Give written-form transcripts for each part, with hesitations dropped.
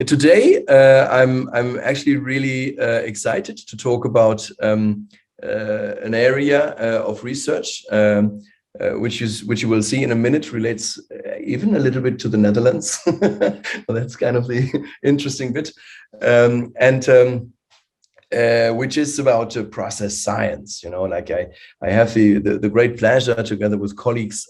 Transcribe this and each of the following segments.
Today, I'm actually really excited to talk about an area of research which you will see in a minute relates even a little bit to the Netherlands. Well, that's kind of the interesting bit, and which is about process science. You know, like I have the great pleasure together with colleagues.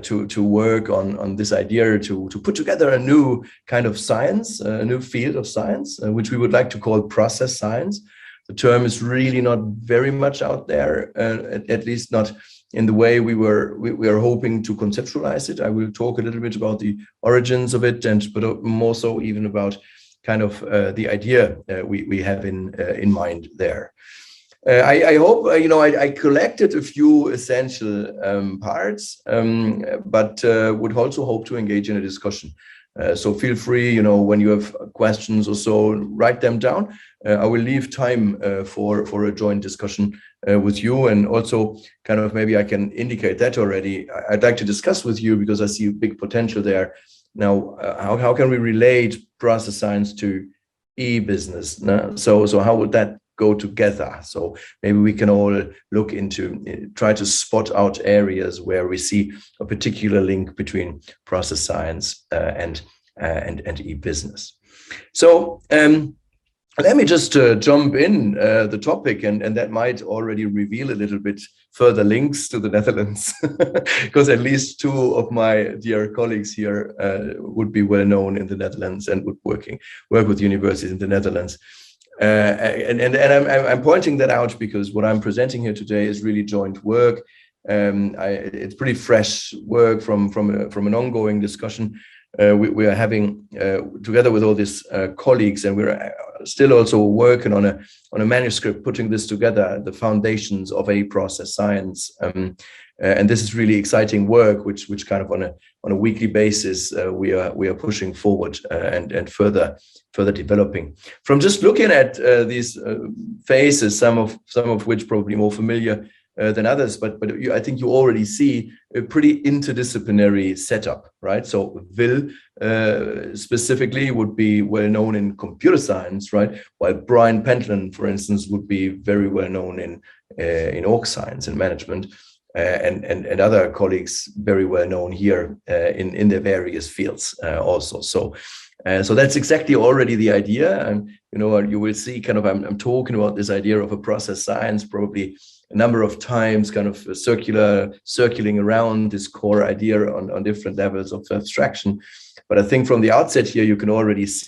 To work on this idea to put together a new kind of science, a new field of science, which we would like to call process science. The term is really not very much out there, at least not in the way we are hoping to conceptualize it. I will talk a little bit about the origins of it, but more so even about kind of the idea we have in mind there. I hope, I collected a few essential parts, but would also hope to engage in a discussion. So feel free, when you have questions or so, write them down. I will leave time for a joint discussion with you, and also kind of maybe I can indicate that already. I'd like to discuss with you because I see a big potential there. Now, how can we relate process science to e-business? So how would that go together? So maybe we can all look into, try to spot out areas where we see a particular link between process science and e-business. So let me just jump in the topic, and that might already reveal a little bit further links to the Netherlands, because at least two of my dear colleagues here would be well known in the Netherlands and would work with universities in the Netherlands. And I'm pointing that out because what I'm presenting here today is really joint work. It's pretty fresh work from an ongoing discussion we are having together with all these colleagues, and we're still also working on a manuscript, putting this together, the foundations of a process science. And this is really exciting work, which kind of on a weekly basis we are pushing forward and further developing. From just looking at these phases, some of which probably more familiar than others, but I think you already see a pretty interdisciplinary setup, right? So Will specifically would be well known in computer science, right? While Brian Pentland, for instance, would be very well known in org science and management, and other colleagues very well known here in their various fields also. So that's exactly already the idea, and you will see kind of I'm talking about this idea of a process science probably a number of times, kind of circling around this core idea on different levels of abstraction. But I think from the outset here, you can already see